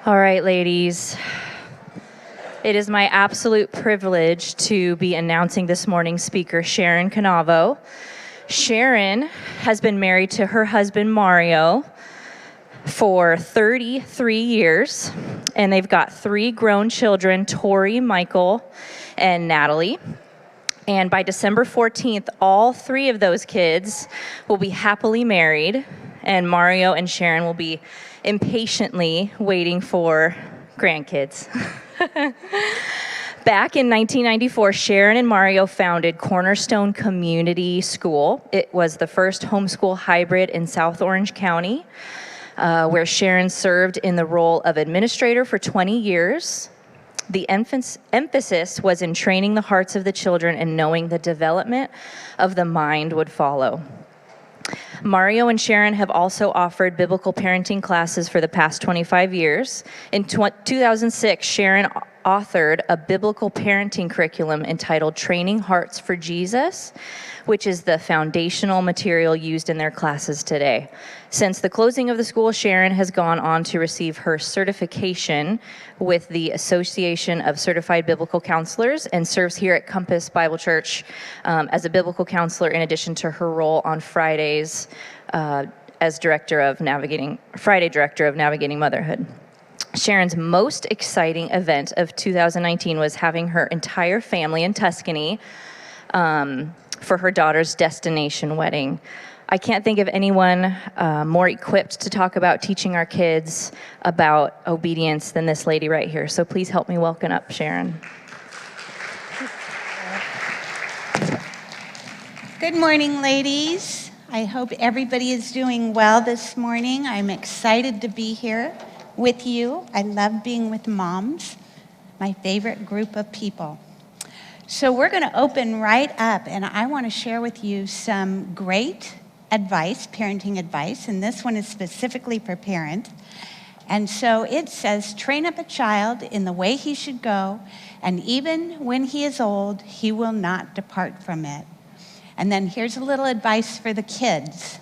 All right, ladies. It is my absolute privilege to be announcing this morning's speaker, Sharon Cannavo. Sharon has been married to her husband, Mario, for 33 years, and they've got 3 grown children, Tori, Michael, and Natalie. And by December 14th, all 3 of those kids will be happily married, and Mario and Sharon will be impatiently waiting for grandkids. Back in 1994, Sharon and Mario founded Cornerstone Community School. It was the first homeschool hybrid in South Orange County, where Sharon served in the role of administrator for 20 years. The emphasis was in training the hearts of the children and knowing the development of the mind would follow. Mario and Sharon have also offered biblical parenting classes for the past 25 years. In 2006, Sharon authored a biblical parenting curriculum entitled Training Hearts for Jesus, which is the foundational material used in their classes today. Since the closing of the school, Sharon has gone on to receive her certification with the Association of Certified Biblical Counselors and serves here at Compass Bible Church as a biblical counselor in addition to her role on Fridays as Director of Navigating Motherhood. Sharon's most exciting event of 2019 was having her entire family in Tuscany for her daughter's destination wedding. I can't think of anyone more equipped to talk about teaching our kids about obedience than this lady right here. So please help me welcome up Sharon. Good morning, ladies. I hope everybody is doing well this morning. I'm excited to be here with you. I love being with moms, my favorite group of people. So we're going to open right up, and I want to share with you some great advice, parenting advice, and this one is specifically for parents. And so it says, train up a child in the way he should go, and even when he is old, he will not depart from it. And then here's a little advice for the kids.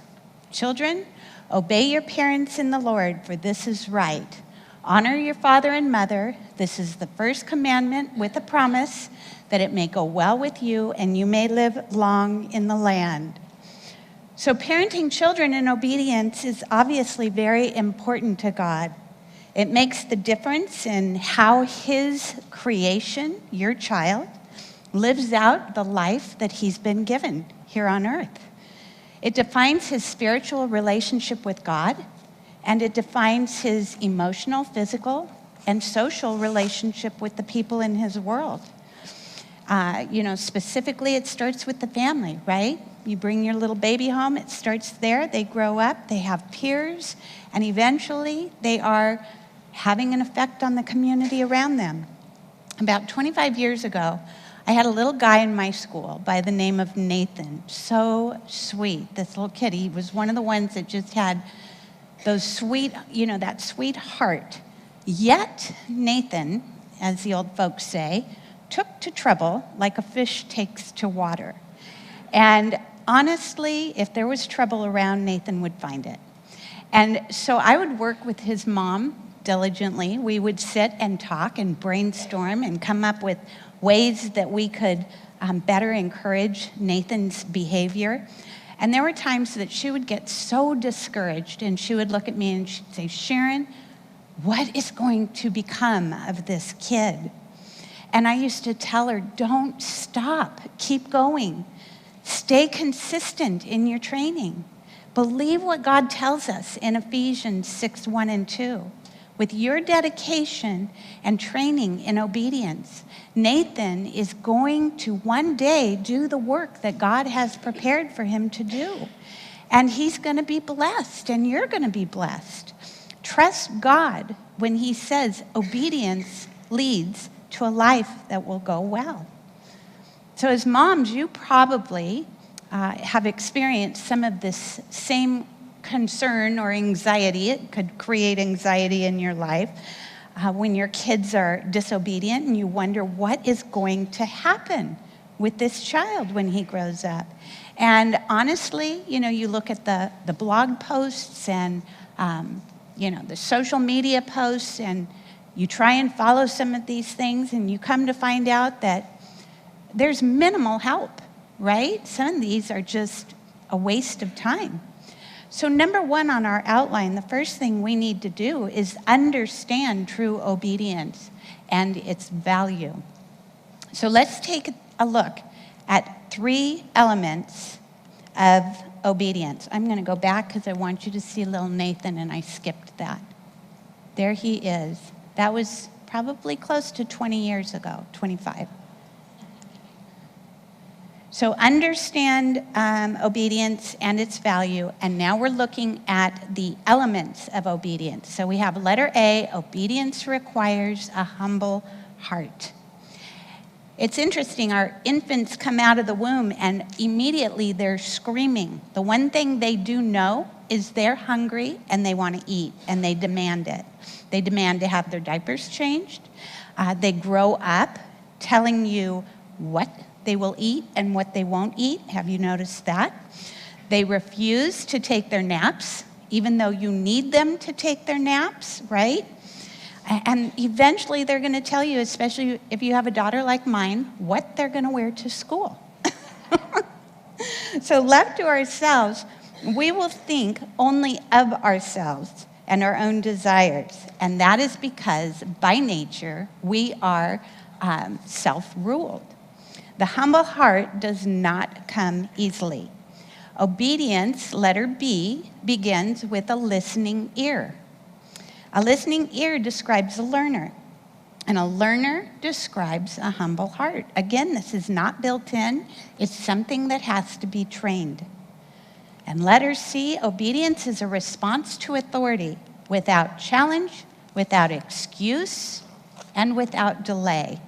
Children, obey your parents in the Lord, for this is right. Honor your father and mother. This is the first commandment with a promise that it may go well with you and you may live long in the land. So parenting children in obedience is obviously very important to God. It makes the difference in how his creation, your child, lives out the life that he's been given here on earth. It defines his spiritual relationship with God, and it defines his emotional, physical, and social relationship with the people in his world. Specifically, it starts with the family, right? You bring your little baby home, it starts there, they grow up, they have peers, and eventually they are having an effect on the community around them. About 25 years ago, I had a little guy in my school by the name of Nathan. So sweet, this little kid. He was one of the ones that just had those sweet, that sweet heart. Yet Nathan, as the old folks say, took to trouble like a fish takes to water. And honestly, if there was trouble around, Nathan would find it. And so I would work with his mom diligently. We would sit and talk and brainstorm and come up with ways that we could better encourage Nathan's behavior. And there were times that she would get so discouraged and she would look at me and she'd say, Sharon, what is going to become of this kid? And I used to tell her, don't stop, keep going. Stay consistent in your training. Believe what God tells us in Ephesians 6:1 and 2. With your dedication and training in obedience, Nathan is going to one day do the work that God has prepared for him to do. And he's going to be blessed, and you're going to be blessed. Trust God when he says obedience leads to a life that will go well. So as moms, you probably have experienced some of this same concern or anxiety. It could create anxiety in your life when your kids are disobedient and you wonder what is going to happen with this child when he grows up. And honestly, you look at the blog posts and the social media posts, and you try and follow some of these things, and you come to find out that there's minimal help, right? Some of these are just a waste of time. So number one on our outline, the first thing we need to do is understand true obedience and its value. So let's take a look at 3 elements of obedience. I'm going to go back because I want you to see little Nathan, and I skipped that. There he is. That was probably close to 20 years ago, 25. So understand obedience and its value, and now we're looking at the elements of obedience. So we have letter A, obedience requires a humble heart. It's interesting, our infants come out of the womb and immediately they're screaming. The one thing they do know is they're hungry and they want to eat, and they demand it. They demand to have their diapers changed. They grow up telling you what they will eat and what they won't eat. Have you noticed that? They refuse to take their naps, even though you need them to take their naps, right? And eventually they're going to tell you, especially if you have a daughter like mine, what they're going to wear to school. So left to ourselves, we will think only of ourselves and our own desires. And that is because by nature, we are self-ruled. The humble heart does not come easily. Obedience, letter B, begins with a listening ear. A listening ear describes a learner, and a learner describes a humble heart. Again, this is not built in. It's something that has to be trained. And letter C, obedience is a response to authority without challenge, without excuse, and without delay.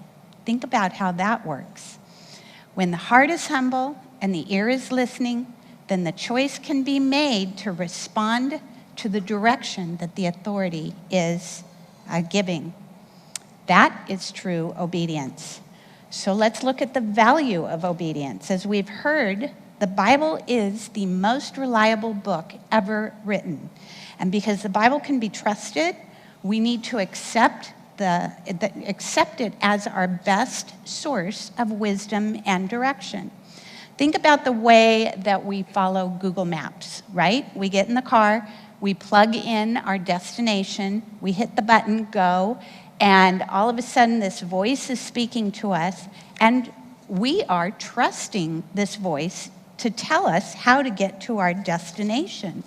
Think about how that works. When the heart is humble and the ear is listening, then the choice can be made to respond to the direction that the authority is giving. That is true obedience. So let's look at the value of obedience. As we've heard, the Bible is the most reliable book ever written. And because the Bible can be trusted, we need to accept it as our best source of wisdom and direction. Think about the way that we follow Google Maps, right? We get in the car, we plug in our destination, we hit the button, go, and all of a sudden this voice is speaking to us, and we are trusting this voice to tell us how to get to our destination.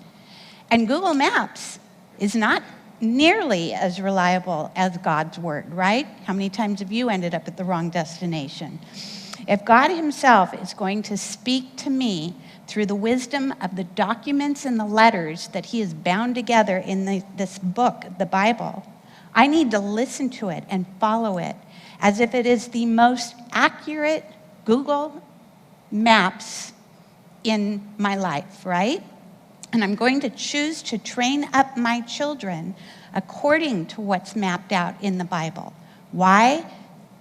And Google Maps is not nearly as reliable as God's word, right? How many times have you ended up at the wrong destination? If God himself is going to speak to me through the wisdom of the documents and the letters that he has bound together in this book, the Bible, I need to listen to it and follow it as if it is the most accurate Google Maps in my life, right? And I'm going to choose to train up my children according to what's mapped out in the Bible. Why?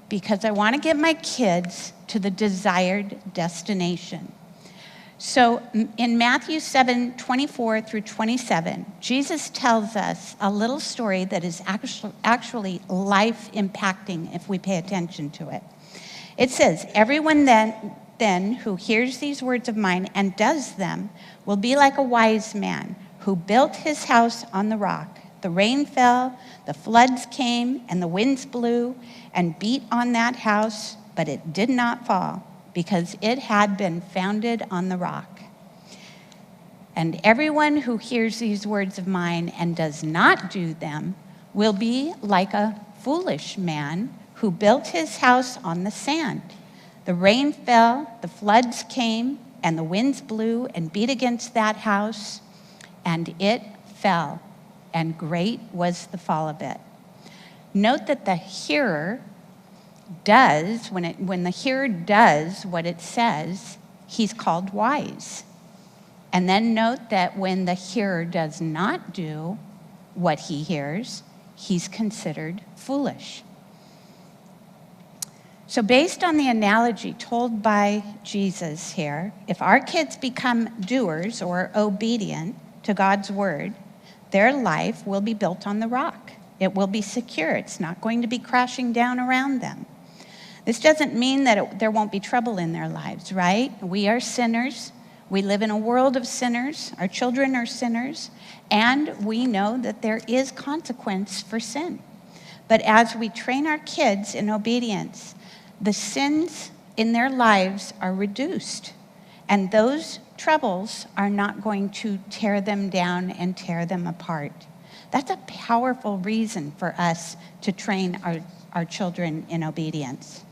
Because I want to get my kids to the desired destination. So in Matthew 7:24 through 27, Jesus tells us a little story that is actually life-impacting if we pay attention to it. It says, everyone then who hears these words of mine and does them will be like a wise man who built his house on the rock. The rain fell, the floods came, and the winds blew and beat on that house, but it did not fall because it had been founded on the rock. And everyone who hears these words of mine and does not do them will be like a foolish man who built his house on the sand. The rain fell, the floods came, and the winds blew and beat against that house, and it fell, and great was the fall of it. Note that the hearer does, when the hearer does what it says, he's called wise. And then note that when the hearer does not do what he hears, he's considered foolish. So based on the analogy told by Jesus here, if our kids become doers or obedient to God's word, their life will be built on the rock. It will be secure. It's not going to be crashing down around them. This doesn't mean that there won't be trouble in their lives, right? We are sinners. We live in a world of sinners. Our children are sinners. And we know that there is consequence for sin. But as we train our kids in obedience, the sins in their lives are reduced. And those troubles are not going to tear them down and tear them apart. That's a powerful reason for us to train our children in obedience.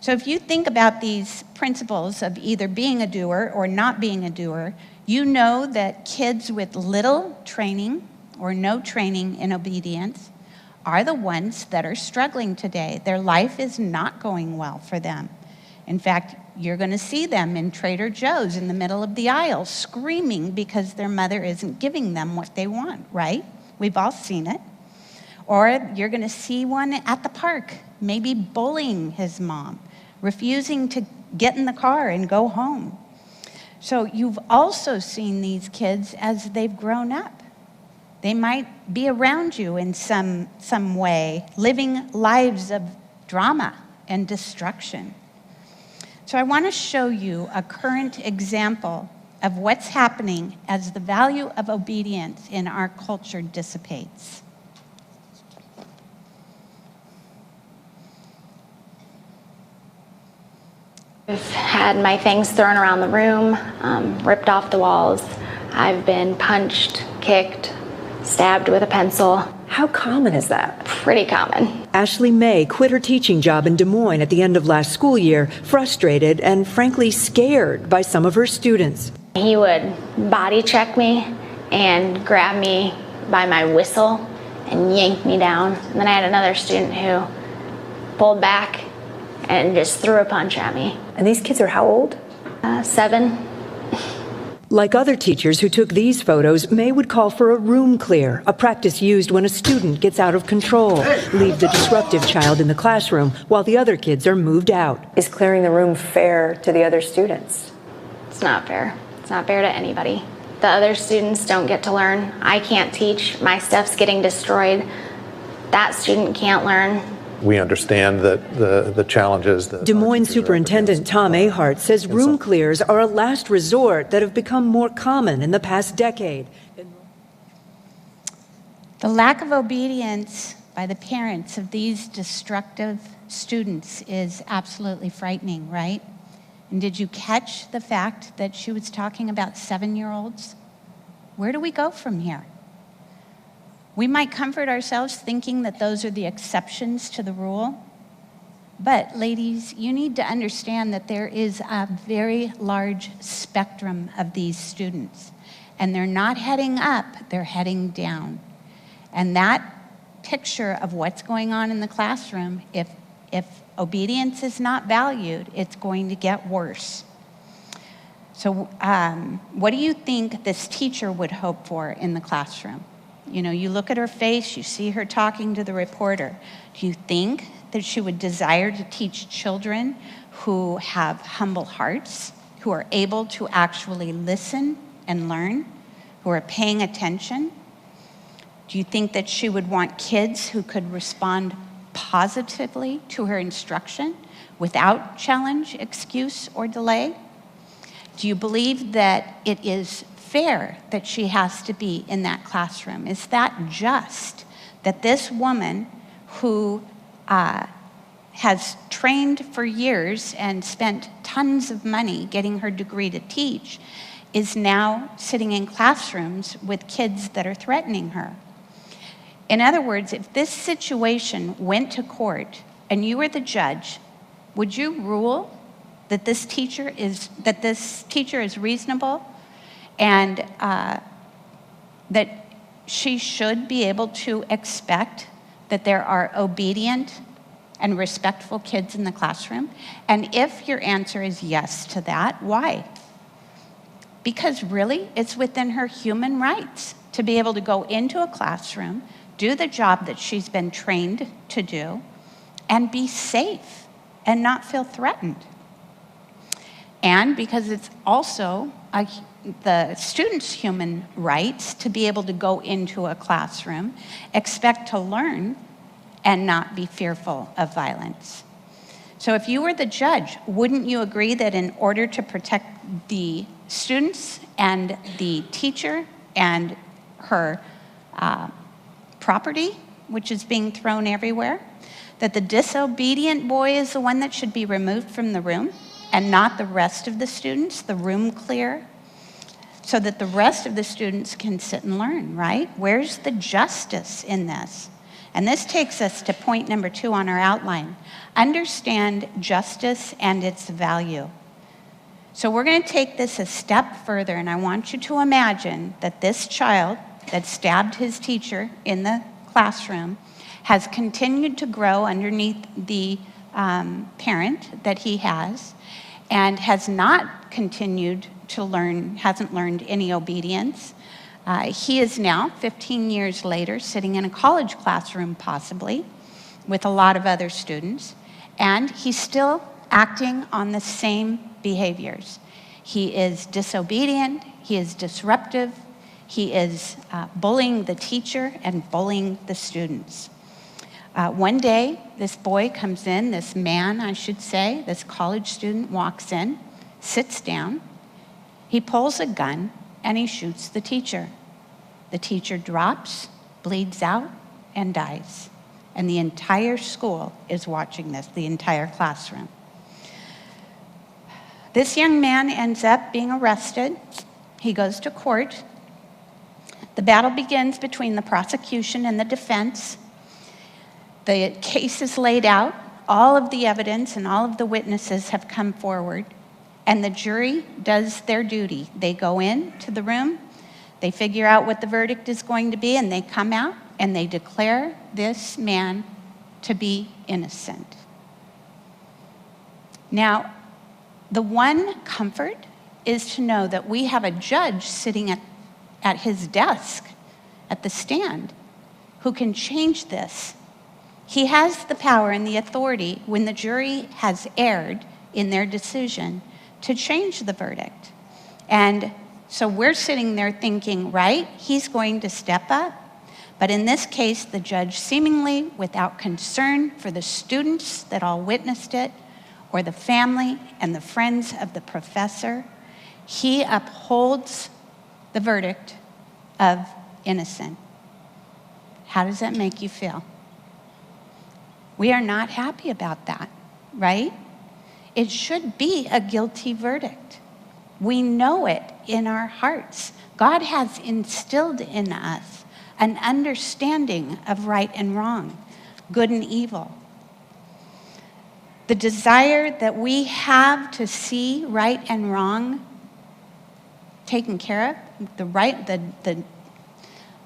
So if you think about these principles of either being a doer or not being a doer, you know that kids with little training or no training in obedience are the ones that are struggling today. Their life is not going well for them. In fact, you're going to see them in Trader Joe's in the middle of the aisle screaming because their mother isn't giving them what they want, right? We've all seen it. Or you're going to see one at the park, maybe bullying his mom, refusing to get in the car and go home. So you've also seen these kids as they've grown up. They might be around you in some way, living lives of drama and destruction. So I want to show you a current example of what's happening as the value of obedience in our culture dissipates. I've had my things thrown around the room, ripped off the walls. I've been punched, kicked, stabbed with a pencil. How common is that? Pretty common. Ashley May quit her teaching job in Des Moines at the end of last school year, frustrated and frankly scared by some of her students. He would body check me and grab me by my whistle and yank me down. And then I had another student who pulled back and just threw a punch at me. And these kids are how old? 7. Like other teachers who took these photos, May would call for a room clear, a practice used when a student gets out of control. Leave the disruptive child in the classroom while the other kids are moved out. Is clearing the room fair to the other students? It's not fair. It's not fair to anybody. The other students don't get to learn. I can't teach. My stuff's getting destroyed. That student can't learn. We understand that the challenges that Des Moines Superintendent Tom Ahart says room clears are a last resort that have become more common in the past decade. The lack of obedience by the parents of these destructive students is absolutely frightening, right? And did you catch the fact that she was talking about 7-year-olds? Where do we go from here? We might comfort ourselves thinking that those are the exceptions to the rule. But ladies, you need to understand that there is a very large spectrum of these students. And they're not heading up, they're heading down. And that picture of what's going on in the classroom, if obedience is not valued, it's going to get worse. So what do you think this teacher would hope for in the classroom? You know, you look at her face, you see her talking to the reporter. Do you think that she would desire to teach children who have humble hearts, who are able to actually listen and learn, who are paying attention? Do you think that she would want kids who could respond positively to her instruction without challenge, excuse, or delay? Do you believe that it is fair that she has to be in that classroom? Is that just that this woman who has trained for years and spent tons of money getting her degree to teach is now sitting in classrooms with kids that are threatening her? In other words, if this situation went to court and you were the judge, would you rule that this teacher is reasonable and that she should be able to expect that there are obedient and respectful kids in the classroom? And if your answer is yes to that, why? Because really, it's within her human rights to be able to go into a classroom, do the job that she's been trained to do, and be safe and not feel threatened. And because it's also the students' human rights to be able to go into a classroom, expect to learn, and not be fearful of violence. So if you were the judge, wouldn't you agree that in order to protect the students and the teacher and her property, which is being thrown everywhere, that the disobedient boy is the one that should be removed from the room and not the rest of the students, the room clear, so that the rest of the students can sit and learn, right? Where's the justice in this? And this takes us to point number 2 on our outline. Understand justice and its value. So we're going to take this a step further, and I want you to imagine that this child that stabbed his teacher in the classroom has continued to grow underneath the parent that he has, and has not continued to learn, hasn't learned any obedience. He is now, 15 years later, sitting in a college classroom possibly with a lot of other students, and he's still acting on the same behaviors. He is disobedient, he is disruptive, he is bullying the teacher and bullying the students. One day, this boy comes in, this man, I should say, this college student walks in, sits down, he pulls a gun, and he shoots the teacher. The teacher drops, bleeds out, and dies. And the entire school is watching this, the entire classroom. This young man ends up being arrested. He goes to court. The battle begins between the prosecution and the defense. The case is laid out. All of the evidence and all of the witnesses have come forward. And the jury does their duty. They go into the room, they figure out what the verdict is going to be, and they come out and they declare this man to be innocent. Now, the one comfort is to know that we have a judge sitting at his desk, at the stand, who can change this. He has the power and the authority when the jury has erred in their decision to change the verdict. And so we're sitting there thinking, right, he's going to step up. But in this case, the judge, seemingly without concern for the students that all witnessed it, or the family and the friends of the professor, he upholds the verdict of innocent. How does that make you feel? We are not happy about that, right? It should be a guilty verdict. We know it in our hearts. God has instilled in us an understanding of right and wrong, good and evil. The desire that we have to see right and wrong taken care of,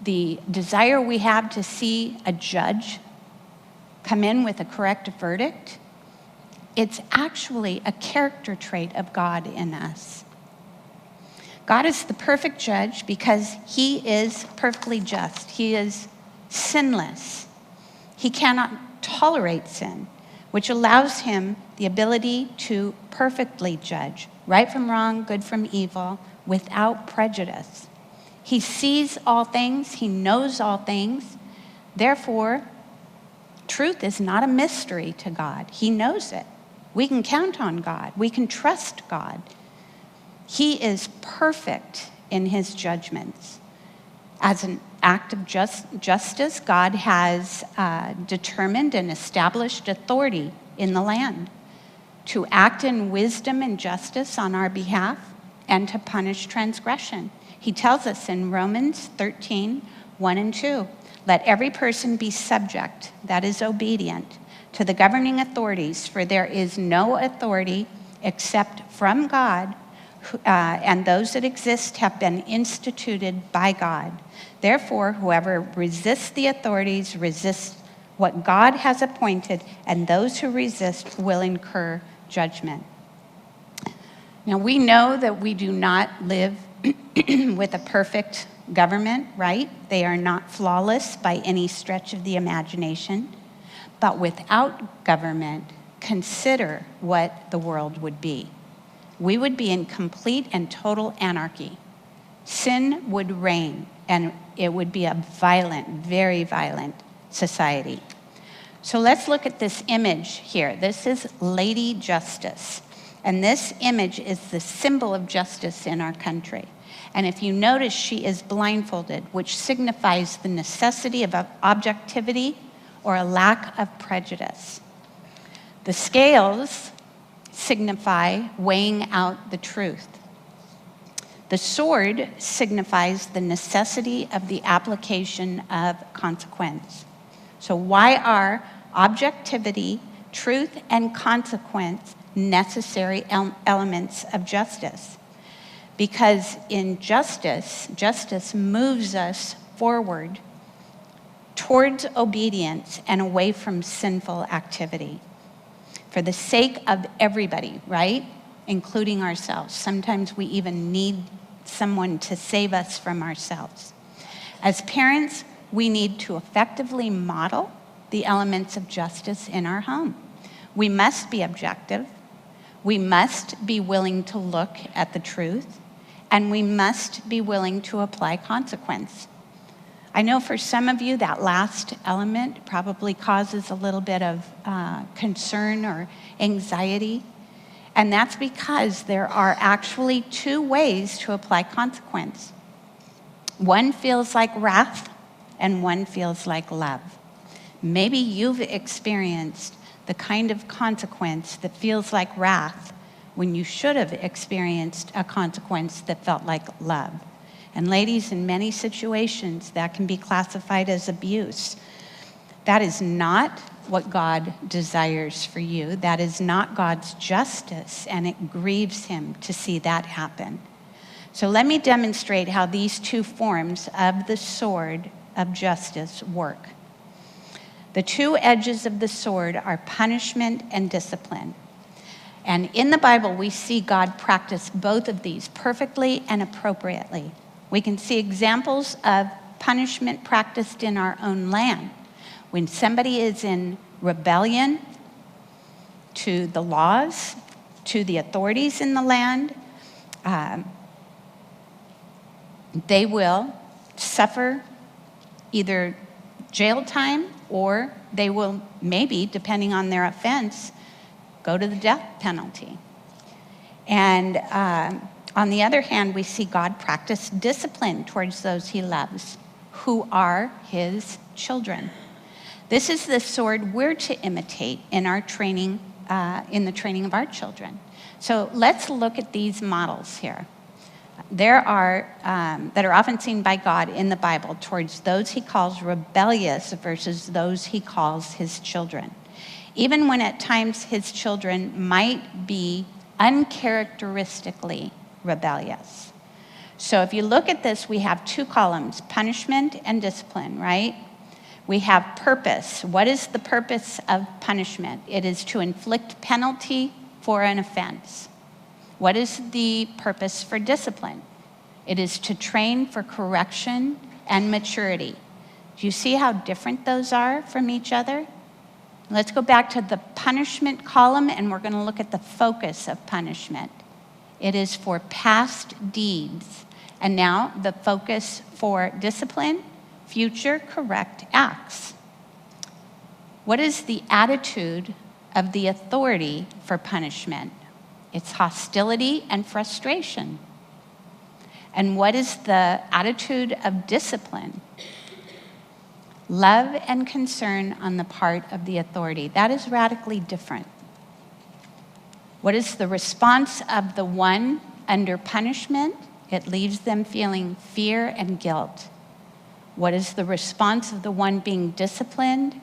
the desire we have to see a judge come in with a correct verdict, it's actually a character trait of God in us. God is the perfect judge because he is perfectly just. He is sinless. He cannot tolerate sin, which allows him the ability to perfectly judge right from wrong, good from evil, without prejudice. He sees all things. He knows all things. Therefore, truth is not a mystery to God. He knows it. We can count on God. We can trust God. He is perfect in his judgments. As an act of justice, God has determined and established authority in the land to act in wisdom and justice on our behalf and to punish transgression. He tells us in Romans 13, 1 and 2, let every person be subject, that is obedient, to the governing authorities, for there is no authority except from God, and those that exist have been instituted by God. Therefore, whoever resists the authorities resists what God has appointed, and those who resist will incur judgment. Now, we know that we do not live with a perfect government, right? They are not flawless by any stretch of the imagination. But without government, consider what the world would be. We would be in complete and total anarchy. sin would reign, and it would be a violent, very violent society. So let's look at this image here. This is Lady Justice. And this image is the symbol of justice in our country. And if you notice, she is blindfolded, which signifies the necessity of objectivity or a lack of prejudice. The scales signify weighing out the truth. The sword signifies the necessity of the application of consequence. So why are objectivity, truth, and consequence necessary elements of justice? Because in justice, justice moves us forward towards obedience and away from sinful activity. For the sake of everybody, right? Including ourselves. Sometimes we even need someone to save us from ourselves. As parents, we need to effectively model the elements of justice in our home. We must be objective. We must be willing to look at the truth. And we must be willing to apply consequence. I know for some of you that last element probably causes a little bit of concern or anxiety. And that's because there are actually two ways to apply consequence. One feels like wrath, and one feels like love. Maybe you've experienced the kind of consequence that feels like wrath when you should have experienced a consequence that felt like love. And ladies, in many situations, that can be classified as abuse. That is not what God desires for you. That is not God's justice, and it grieves him to see that happen. So let me demonstrate how these two forms of the sword of justice work. The two edges of the sword are punishment and discipline. And in the Bible, we see God practice both of these perfectly and appropriately. We can see examples of punishment practiced in our own land. When somebody is in rebellion to the laws, to the authorities in the land, they will suffer either jail time, or they will maybe, depending on their offense, go to the death penalty. And on the other hand, we see God practice discipline towards those he loves, who are his children. This is the sword we're to imitate in our training, in the training of our children. So let's look at these models here. There are, that are often seen by God in the Bible towards those he calls rebellious versus those he calls his children. Even when at times his children might be uncharacteristically rebellious. So if you look at this, we have two columns, punishment and discipline, right? We have purpose. What is the purpose of punishment? It is to inflict penalty for an offense. What is the purpose for discipline? It is to train for correction and maturity. Do you see how different those are from each other? Let's go back to the punishment column, and we're going to look at the focus of punishment. It is for past deeds. And now the focus for discipline, future correct acts. What is the attitude of the authority for punishment? It's hostility and frustration. And what is the attitude of discipline? Love and concern on the part of the authority. That is radically different. What is the response of the one under punishment? It leaves them feeling fear and guilt. What is the response of the one being disciplined?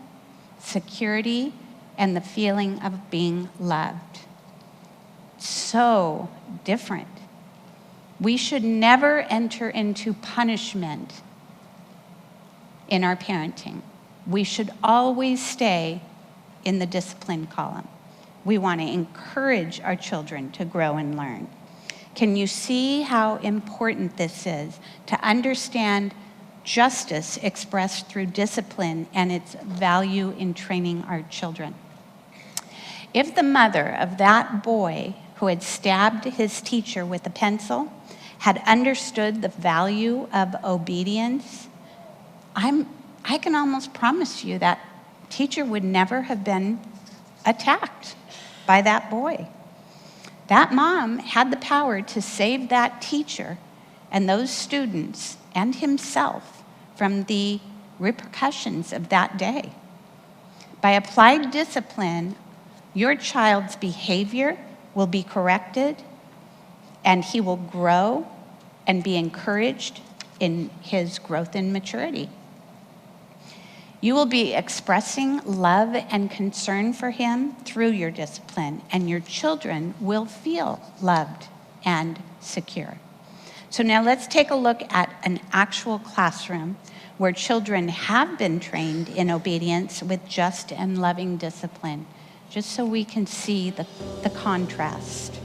Security and the feeling of being loved. So different. We should never enter into punishment in our parenting. We should always stay in the discipline column. We want to encourage our children to grow and learn. Can you see how important this is to understand justice expressed through discipline and its value in training our children? If the mother of that boy who had stabbed his teacher with a pencil had understood the value of obedience, I can almost promise you that teacher would never have been attacked by that boy. That mom had the power to save that teacher and those students and himself from the repercussions of that day. By applied discipline, your child's behavior will be corrected, and he will grow and be encouraged in his growth and maturity. You will be expressing love and concern for him through your discipline, and your children will feel loved and secure. So now let's take a look at an actual classroom where children have been trained in obedience with just and loving discipline, just so we can see the contrast.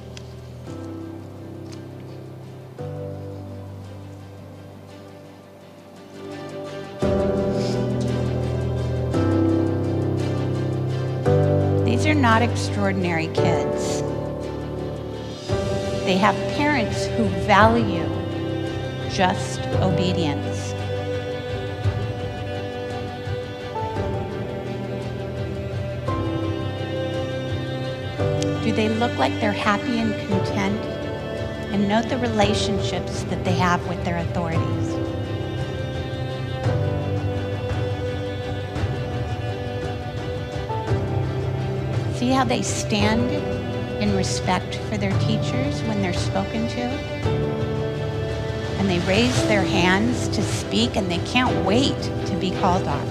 These are not extraordinary kids. They have parents who value just obedience. Do they look like they're happy and content? And note the relationships that they have with their authorities. See how they stand in respect for their teachers when they're spoken to? And they raise their hands to speak, and they can't wait to be called on.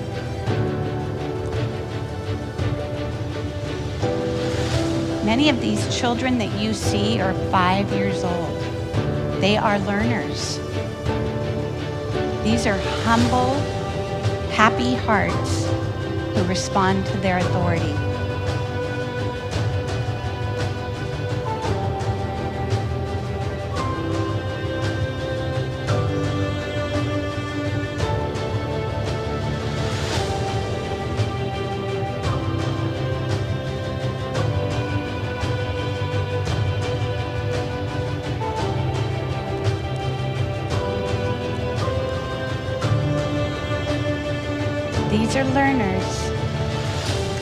Many of these children that you see are 5 years old. They are learners. These are humble, happy hearts who respond to their authority. These are learners,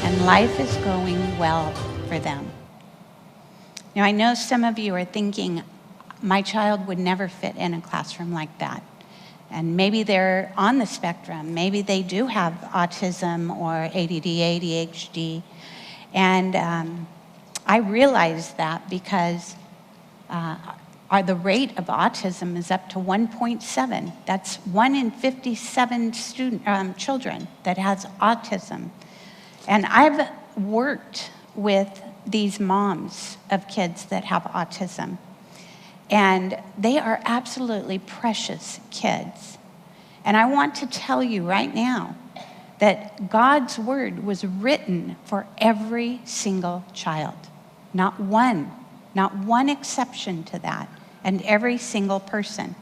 and life is going well for them. Now, I know some of you are thinking, my child would never fit in a classroom like that. And maybe they're on the spectrum. Maybe they do have autism or ADD, ADHD. And I realize that because the rate of autism is up to 1.7. That's 1 in 57 children that has autism. And I've worked with these moms of kids that have autism. And they are absolutely precious kids. And I want to tell you right now that God's word was written for every single child. Not one exception to that. And every single person.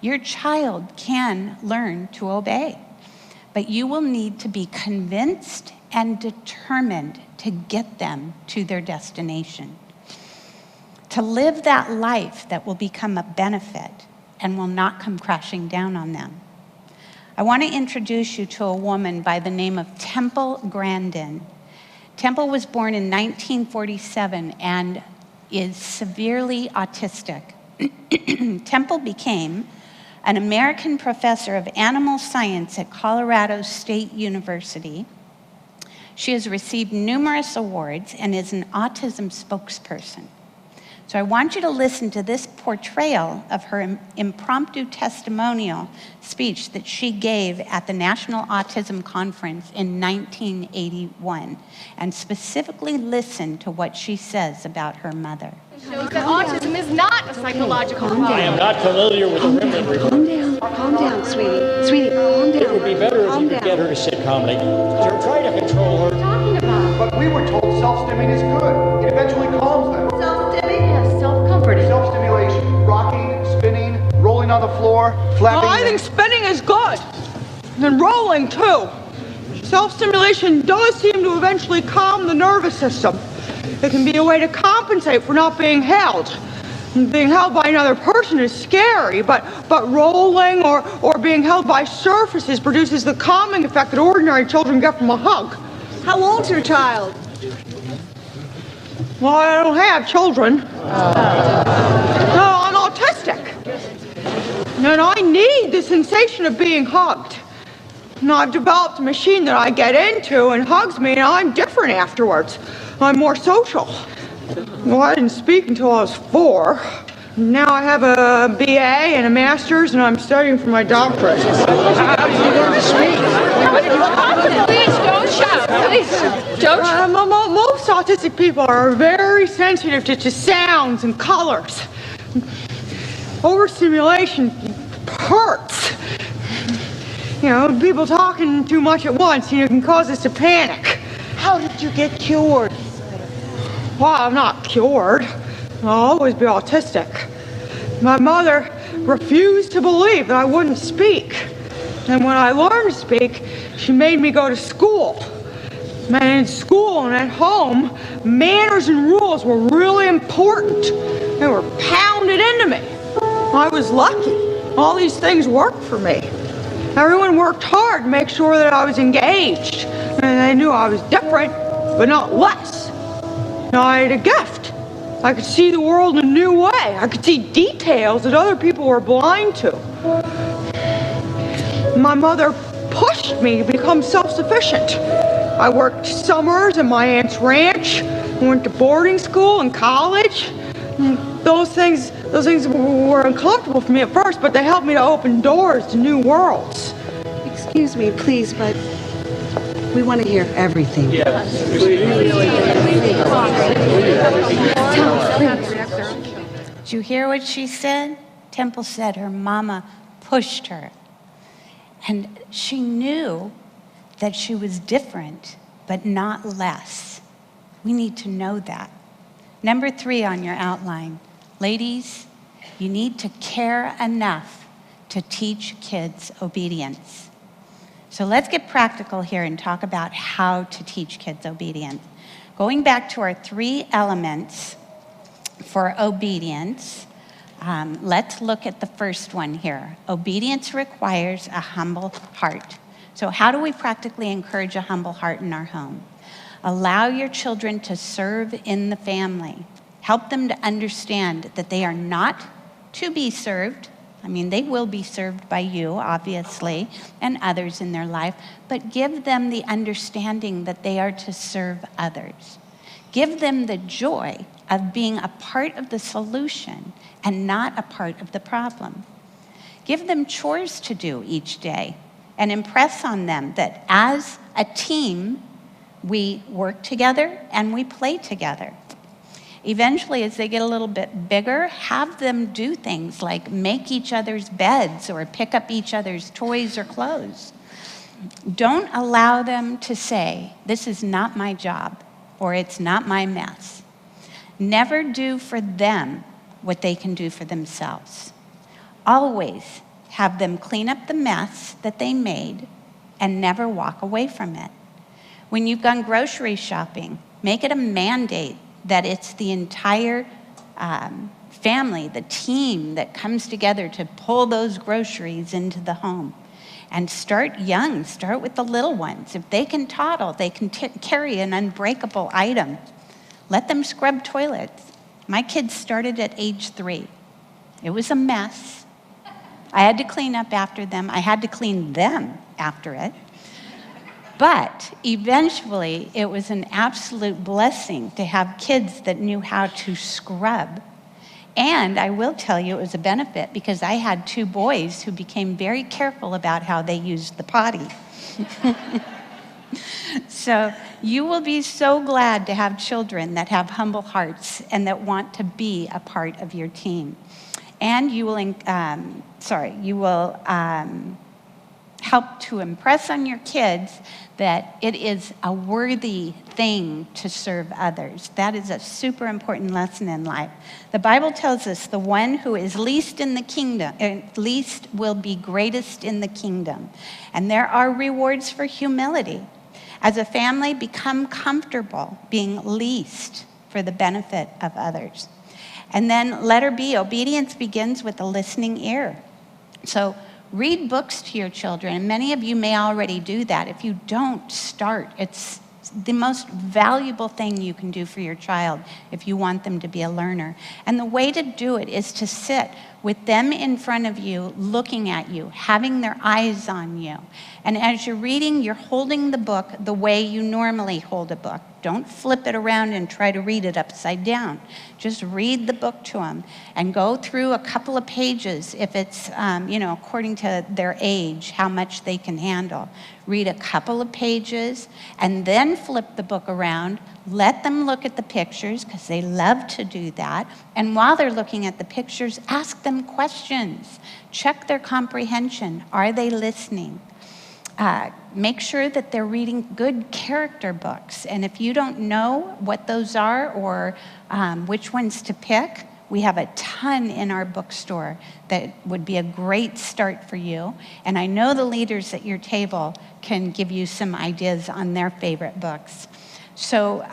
Your child can learn to obey, but you will need to be convinced and determined to get them to their destination. To live that life that will become a benefit and will not come crashing down on them. I want to introduce you to a woman by the name of Temple Grandin. Temple was born in 1947 and is severely autistic. Temple became an American professor of animal science at Colorado State University. She has received numerous awards and is an autism spokesperson. So I want you to listen to this portrayal of her impromptu testimonial speech that she gave at the National Autism Conference in 1981, and specifically listen to what she says about her mother. Shows that autism is not a psychological problem. I am not familiar with the Rimland report. Calm down, sweetie. Sweetie, calm down. It would be better if you could get her to sit calmly. You're trying to control her. What are you talking about? But we were told self-stimming is good. It eventually calms them. Self-stimming? Yes, self-comforting. Self-stimulation, rocking, spinning, rolling on the floor, flapping. Oh, I think spinning is good. And rolling, too. Self-stimulation does seem to eventually calm the nervous system. It can be a way to compensate for not being held. Being held by another person is scary, but rolling or being held by surfaces produces the calming effect that ordinary children get from a hug. How old's your child? Well, I don't have children. No, I'm autistic. And I need the sensation of being hugged. And I've developed a machine that I get into and hugs me, and I'm different afterwards. I'm more social. Well, I didn't speak until I was 4. Now I have a BA and a master's, and I'm studying for my doctorate. How did you learn to speak? Please don't shout. Please don't. Most autistic people are very sensitive to sounds and colors. Overstimulation hurts. You know, people talking too much at once, can cause us to panic. How did you get cured? Well, I'm not cured. I'll always be autistic. My mother refused to believe that I wouldn't speak. And when I learned to speak, she made me go to school. And in school and at home, manners and rules were really important. They were pounded into me. I was lucky. All these things worked for me. Everyone worked hard to make sure that I was engaged. And they knew I was different, but not less. Now, I had a gift. I could see the world in a new way. I could see details that other people were blind to. My mother pushed me to become self-sufficient. I worked summers at my aunt's ranch. I went to boarding school and college. Those things were uncomfortable for me at first, but they helped me to open doors to new worlds. Excuse me, please, but we want to hear everything. Yes. Did you hear what she said? Temple said her mama pushed her. And she knew that she was different, but not less. We need to know that. Number 3 on your outline. Ladies, you need to care enough to teach kids obedience. So let's get practical here and talk about how to teach kids obedience. Going back to our 3 elements for obedience, let's look at the first one here. Obedience requires a humble heart. So how do we practically encourage a humble heart in our home? Allow your children to serve in the family. Help them to understand that they are not to be served. I mean, they will be served by you, obviously, and others in their life, but give them the understanding that they are to serve others. Give them the joy of being a part of the solution and not a part of the problem. Give them chores to do each day and impress on them that as a team, we work together and we play together. Eventually, as they get a little bit bigger, have them do things like make each other's beds or pick up each other's toys or clothes. Don't allow them to say, this is not my job or it's not my mess. Never do for them what they can do for themselves. Always have them clean up the mess that they made and never walk away from it. When you've gone grocery shopping, make it a mandate that it's the entire family, the team that comes together to pull those groceries into the home. And start young, start with the little ones. If they can toddle, they can carry an unbreakable item. Let them scrub toilets. My kids started at age 3. It was a mess. I had to clean up after them. I had to clean them after it. But eventually, it was an absolute blessing to have kids that knew how to scrub. And I will tell you, it was a benefit because I had 2 boys who became very careful about how they used the potty. So you will be so glad to have children that have humble hearts and that want to be a part of your team. And you will, help to impress on your kids that it is a worthy thing to serve others. That is a super important lesson in life. The Bible tells us the one who is least in the kingdom, least will be greatest in the kingdom. And there are rewards for humility. As a family, become comfortable being least for the benefit of others. And then letter B, obedience begins with a listening ear. So read books to your children, and many of you may already do that. If you don't, start. It's the most valuable thing you can do for your child if you want them to be a learner. And the way to do it is to sit with them in front of you, looking at you, having their eyes on you. And as you're reading, you're holding the book the way you normally hold a book. Don't flip it around and try to read it upside down. Just read the book to them and go through a couple of pages if it's, according to their age, how much they can handle. Read a couple of pages and then flip the book around. Let them look at the pictures because they love to do that. And while they're looking at the pictures, ask them questions. Check their comprehension. Are they listening? Make sure that they're reading good character books. And if you don't know what those are or which ones to pick, we have a ton in our bookstore that would be a great start for you. And I know the leaders at your table can give you some ideas on their favorite books. So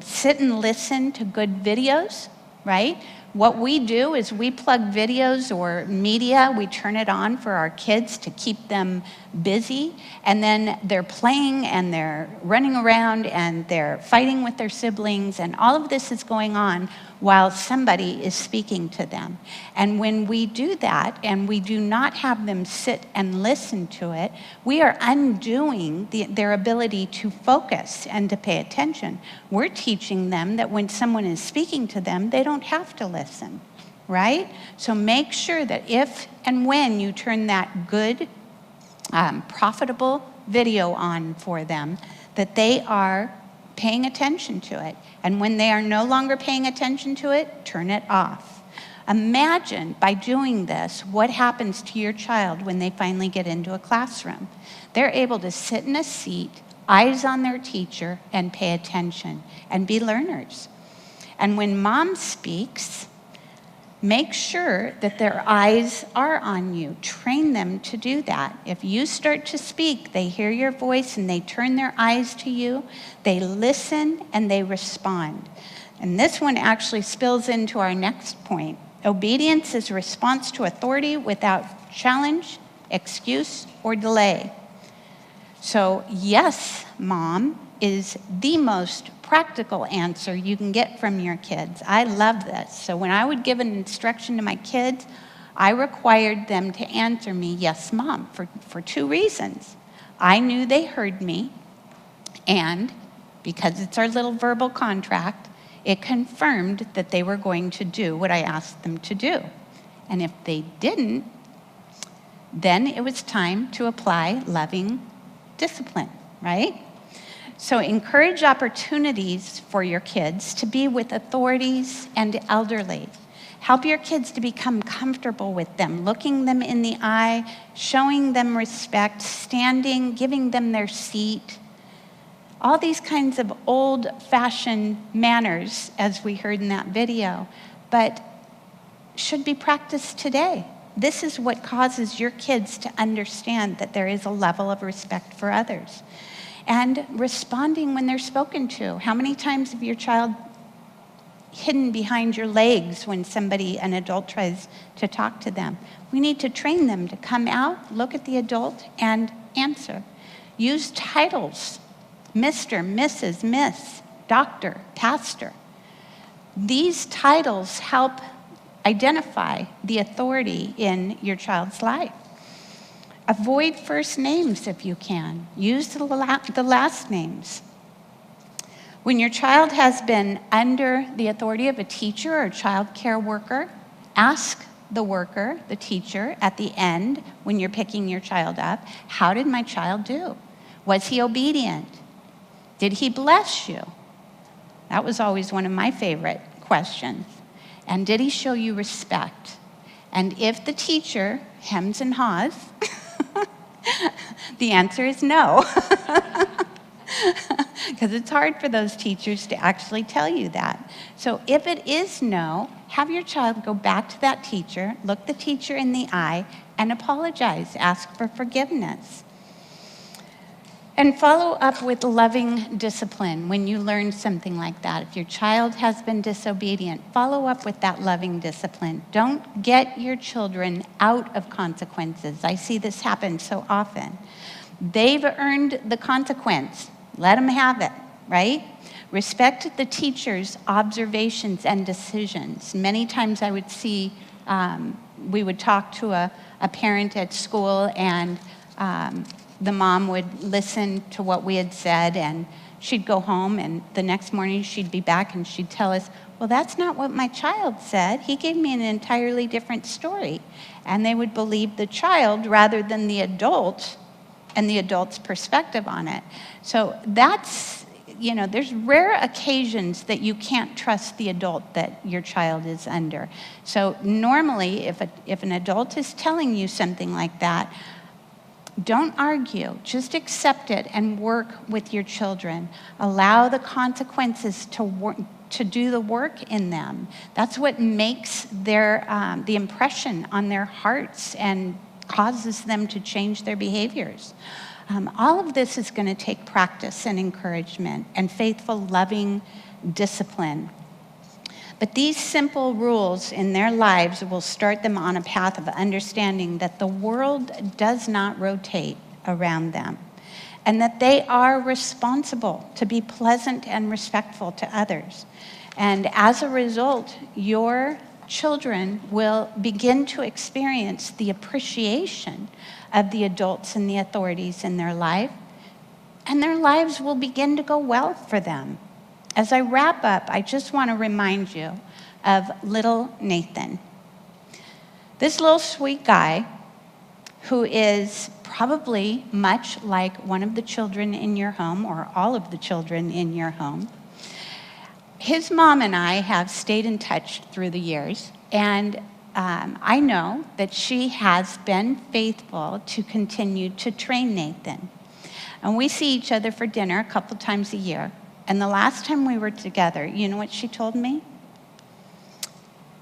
sit and listen to good videos, right? What we do is we plug videos or media, we turn it on for our kids to keep them busy, and then they're playing and they're running around and they're fighting with their siblings, and all of this is going on while somebody is speaking to them. And when we do that and we do not have them sit and listen to it, we are undoing their ability to focus and to pay attention. We're teaching them that when someone is speaking to them, they don't have to listen, right? So make sure that if and when you turn that good, profitable video on for them, that they are paying attention to it. And when they are no longer paying attention to it, turn it off. Imagine, by doing this, what happens to your child when they finally get into a classroom. They're able to sit in a seat, eyes on their teacher, and pay attention, and be learners. And when mom speaks, make sure that their eyes are on you. Train them to do that. If you start to speak, they hear your voice and they turn their eyes to you, they listen and they respond. And this one actually spills into our next point. Obedience is response to authority without challenge, excuse, or delay. So yes, mom is the most practical answer you can get from your kids. I love this. So when I would give an instruction to my kids, I required them to answer me, yes, mom, for two reasons. I knew they heard me, and because it's our little verbal contract, it confirmed that they were going to do what I asked them to do. And if they didn't, then it was time to apply loving discipline, right? So encourage opportunities for your kids to be with authorities and elderly. Help your kids to become comfortable with them, looking them in the eye, showing them respect, standing, giving them their seat. All these kinds of old-fashioned manners, as we heard in that video, but should be practiced today. This is what causes your kids to understand that there is a level of respect for others. And responding when they're spoken to. How many times have your child hidden behind your legs when an adult tries to talk to them? We need to train them to come out, look at the adult, and answer. Use titles, Mr., Mrs., Miss, Doctor, Pastor. These titles help identify the authority in your child's life. Avoid first names if you can. Use the last names. When your child has been under the authority of a teacher or a child care worker, ask the worker, the teacher, at the end when you're picking your child up, how did my child do? Was he obedient? Did he bless you? That was always one of my favorite questions. And did he show you respect? And if the teacher hems and haws, the answer is no. Because it's hard for those teachers to actually tell you that. So if it is no, have your child go back to that teacher, look the teacher in the eye, and apologize. Ask for forgiveness. And follow up with loving discipline when you learn something like that. If your child has been disobedient, follow up with that loving discipline. Don't get your children out of consequences. I see this happen so often. They've earned the consequence. Let them have it, right? Respect the teacher's observations and decisions. Many times I would see, we would talk to a parent at school, and the mom would listen to what we had said, and she'd go home, and the next morning she'd be back and she'd tell us, well, that's not what my child said. He gave me an entirely different story. And they would believe the child rather than the adult and the adult's perspective on it. So that's, there's rare occasions that you can't trust the adult that your child is under. So normally, if an adult is telling you something like that, don't argue, just accept it and work with your children. Allow the consequences to do the work in them. That's what makes the impression on their hearts and causes them to change their behaviors. All of this is going to take practice and encouragement and faithful, loving discipline. But these simple rules in their lives will start them on a path of understanding that the world does not rotate around them, and that they are responsible to be pleasant and respectful to others. And as a result, your children will begin to experience the appreciation of the adults and the authorities in their life, and their lives will begin to go well for them. As I wrap up, I just want to remind you of little Nathan. This little sweet guy who is probably much like one of the children in your home or all of the children in your home. His mom and I have stayed in touch through the years, and I know that she has been faithful to continue to train Nathan. And we see each other for dinner a couple times a year. And the last time we were together, you know what she told me?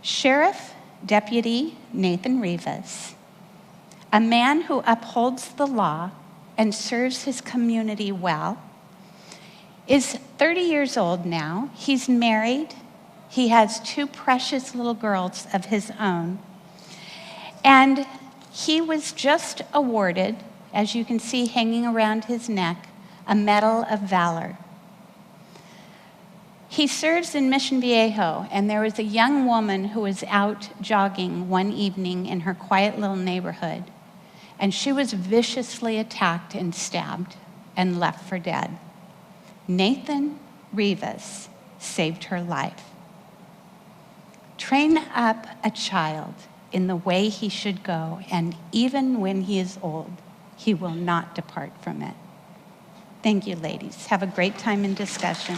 Sheriff Deputy Nathan Rivas, a man who upholds the law and serves his community well, is 30 years old now. He's married. He has 2 precious little girls of his own. And he was just awarded, as you can see hanging around his neck, a Medal of Valor. He serves in Mission Viejo, and there was a young woman who was out jogging one evening in her quiet little neighborhood, and she was viciously attacked and stabbed and left for dead. Nathan Rivas saved her life. Train up a child in the way he should go, and even when he is old, he will not depart from it. Thank you, ladies. Have a great time in discussion.